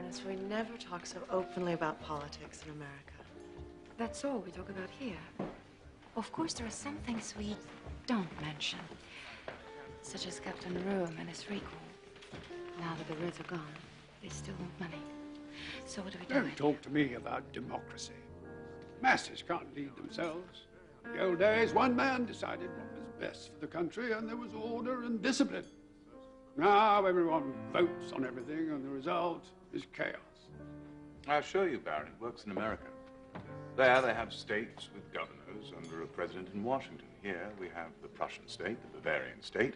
Yes, we never talk so openly about politics in America. That's all we talk about here. Of course, there are some things we don't mention, such as Captain Rome and his recall. Now that the Reds are gone, they still want money. So what do we do? Don't talk to me about democracy. Masses can't lead themselves. In the old days, one man decided what was best for the country, and there was order and discipline. Now everyone votes on everything, and the result is chaos. I assure you, Baron, it works in America. There they have states with governors under a president in Washington. Here we have the Prussian state, the Bavarian state,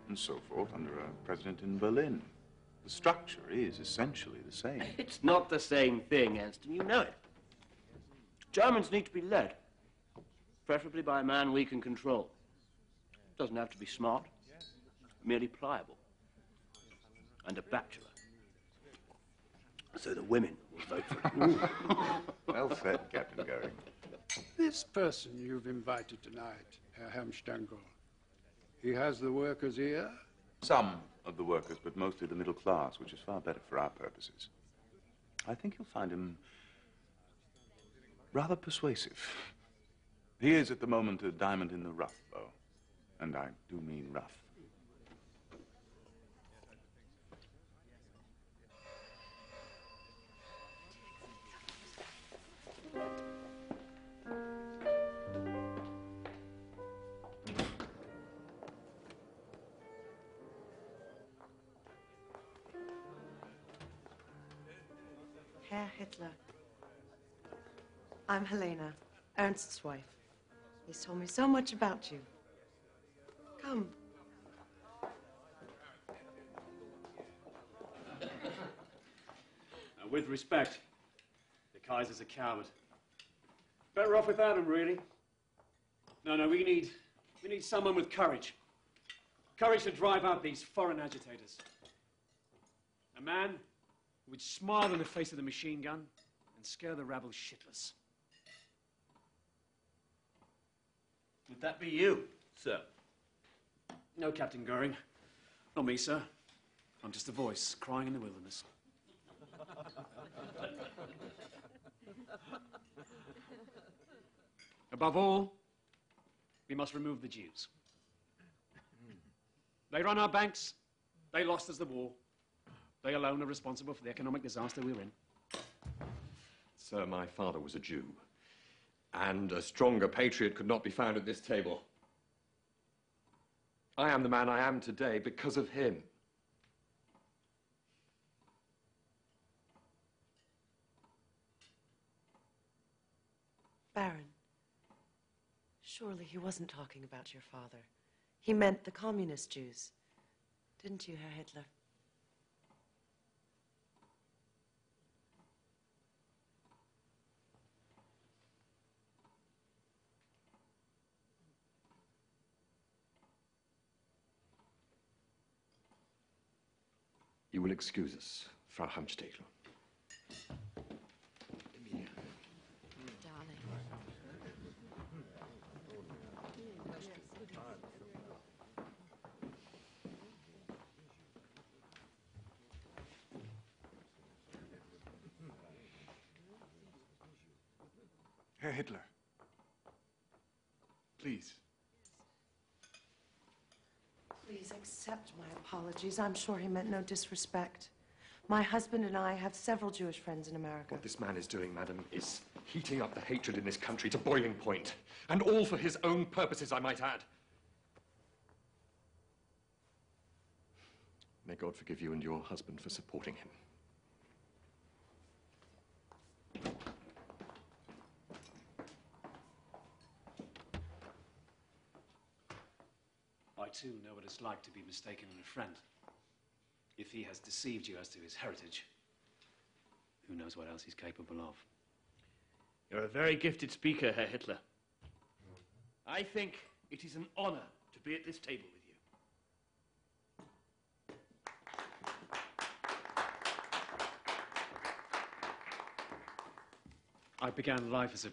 and so forth under a president in Berlin. The structure is essentially the same. It's not the same thing, Anston. You know it. Germans need to be led, preferably by a man we can control. Doesn't have to be smart, merely pliable, and a bachelor. So the women will vote for him. Well said, Captain Goering. This person you've invited tonight, Herr Helmstengel, he has the workers' ear? Some of the workers, but mostly the middle class, which is far better for our purposes. I think you'll find him rather persuasive. He is at the moment a diamond in the rough, though. And I do mean rough. Herr Hitler. I'm Helena, Ernst's wife. He's told me so much about you. Come. Now, with respect, the Kaiser's a coward. Better off without him, really. No, we need someone with courage. Courage to drive out these foreign agitators. A man who would smile in the face of the machine gun and scare the rabble shitless. Would that be you, sir? No, Captain Goering. Not me, sir. I'm just a voice crying in the wilderness. Above all, we must remove the Jews. They run our banks. They lost us the war. They alone are responsible for the economic disaster we're in. Sir, my father was a Jew, and a stronger patriot could not be found at this table. I am the man I am today because of him. Baron, surely he wasn't talking about your father. He meant the communist Jews. Didn't you, Herr Hitler? You will excuse us, Frau Helmstengel. Darling. Herr Hitler, please. Please accept my apologies. I'm sure he meant no disrespect. My husband and I have several Jewish friends in America. What this man is doing, madam, is heating up the hatred in this country to boiling point. And all for his own purposes, I might add. May God forgive you and your husband for supporting him. I too know what it's like to be mistaken in a friend. If he has deceived you as to his heritage, who knows what else he's capable of. You're a very gifted speaker, Herr Hitler. I think it is an honor to be at this table with you. I began life as a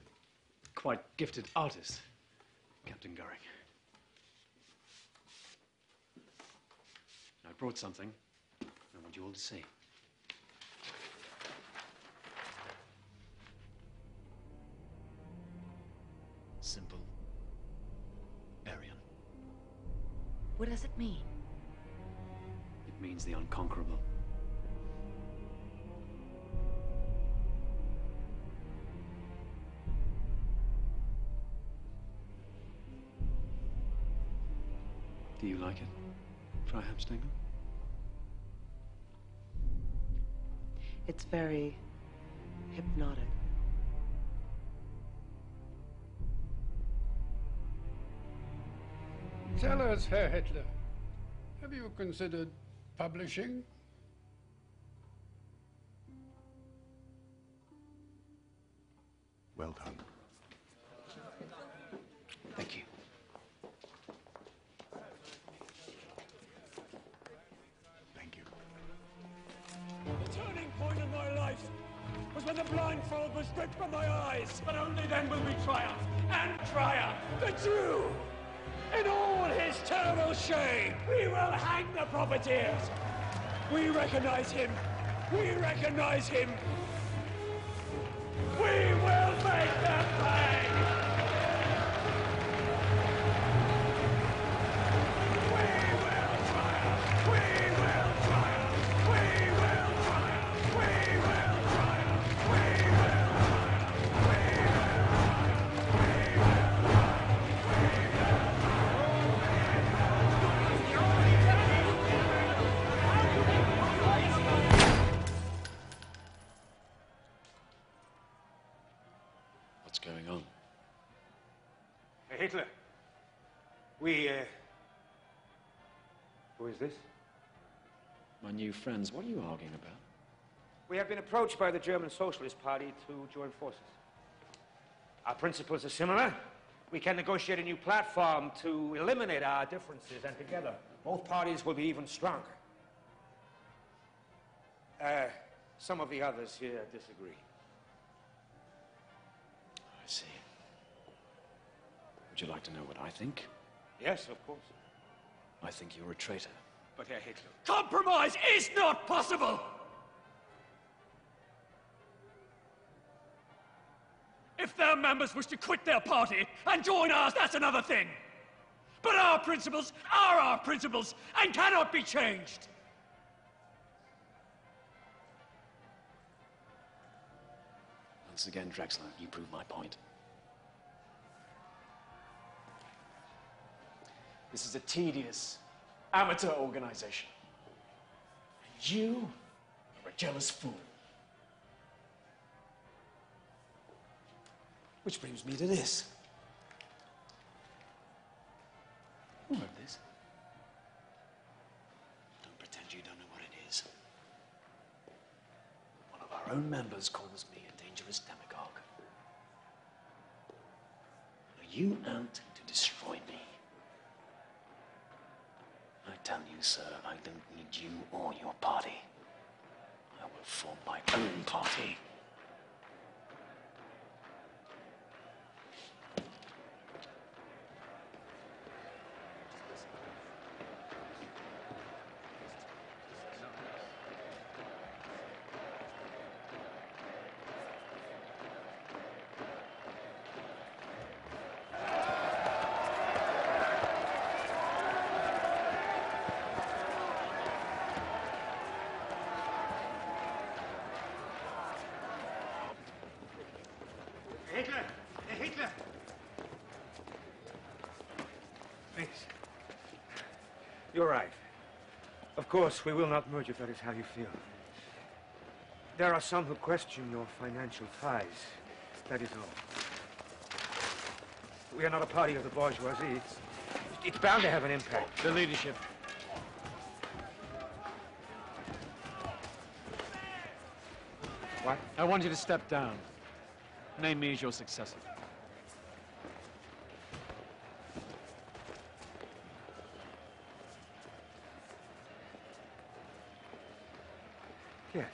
quite gifted artist, Captain Goering. I brought something I want you all to see. What does it mean? It means the unconquerable. Do you like it, Freiheim-Stengel? It's very hypnotic. Tell us, Herr Hitler, have you considered publishing? Well done. Thank you. Thank you. The turning point of my life was when the blindfold was stripped from my eyes. But only then will we triumph, and triumph, the Jew! In all his terrible shame, we will hang the profiteers. We recognize him. We recognize him. We will make them pay. We will triumph. We will triumph. We will triumph. We will triumph. We will triumph. We will What's going on? Hitler, who is this? My new friends, what are you arguing about? We have been approached by the German Socialist Party to join forces. Our principles are similar. We can negotiate a new platform to eliminate our differences, and together, both parties will be even stronger. Some of the others here disagree. I see. Would you like to know what I think? Yes, of course. I think you're a traitor. But Herr Hitler, compromise is not possible! If their members wish to quit their party and join ours, that's another thing. But our principles are our principles and cannot be changed. Once again, Drexler, you prove my point. This is a tedious, amateur organization. And you are a jealous fool. Which brings me to this. Who wrote this? Don't pretend you don't know what it is. One of our own members calls me a dangerous demagogue. Are you out to destroy me? I tell you, sir, I don't need you or your party. I will form my own party. Hitler! Hitler! Please. You're right. Of course, we will not merge if that is how you feel. There are some who question your financial ties. That is all. We are not a party of the bourgeoisie. It's bound to have an impact. The leadership. What? I want you to step down. Name me as your successor. Yes.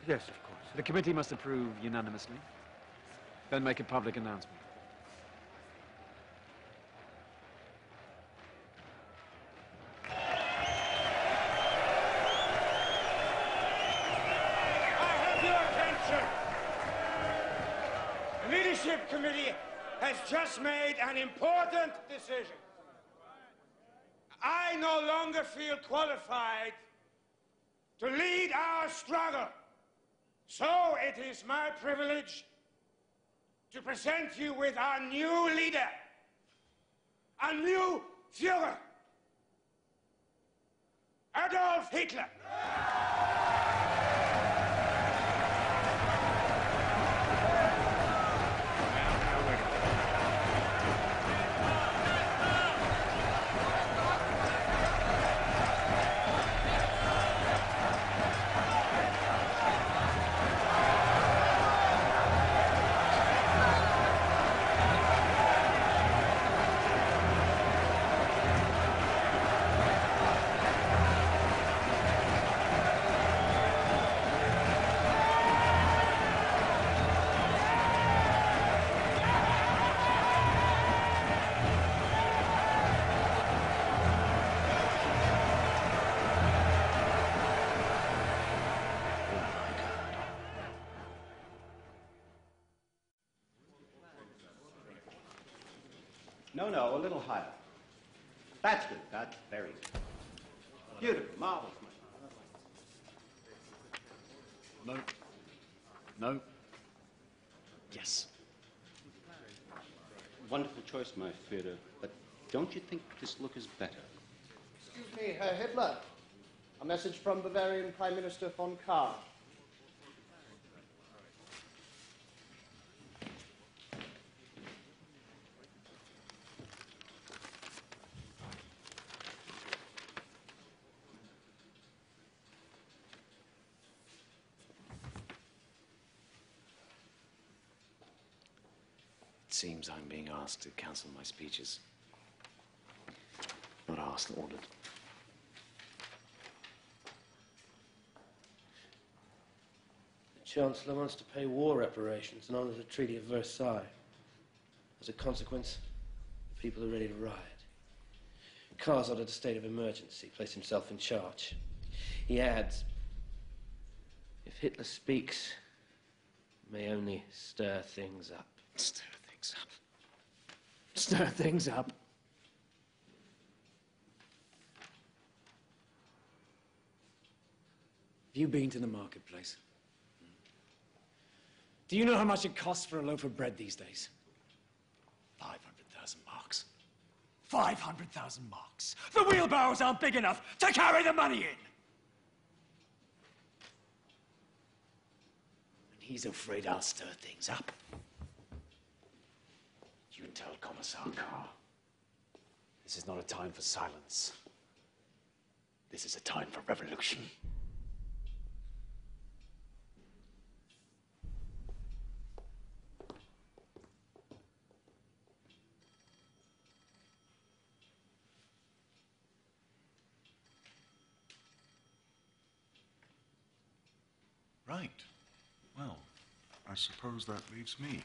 Yes, of course. The committee must approve unanimously, then make a public announcement. The Leadership Committee has just made an important decision. I no longer feel qualified to lead our struggle. So it is my privilege to present you with our new leader, our new Führer, Adolf Hitler. No, a little higher. That's good. That's very good. Beautiful. Marvelous. No. No. Yes. Wonderful choice, my Führer. But don't you think this look is better? Excuse me, Herr Hitler. A message from Bavarian Prime Minister von Kahr. It seems I'm being asked to cancel my speeches. Not asked, ordered. The Chancellor wants to pay war reparations and honor the Treaty of Versailles. As a consequence, the people are ready to riot. Kahr's ordered a state of emergency, placed himself in charge. He adds, if Hitler speaks, it may only stir things up. Stir things up. Stir things up. Have you been to the marketplace? Do you know how much it costs for a loaf of bread these days? 500,000 marks. 500,000 marks. The wheelbarrows aren't big enough to carry the money in. And he's afraid I'll stir things up. You tell Commissar Kahr. This is not a time for silence. This is a time for revolution. Right. Well, I suppose that leaves me.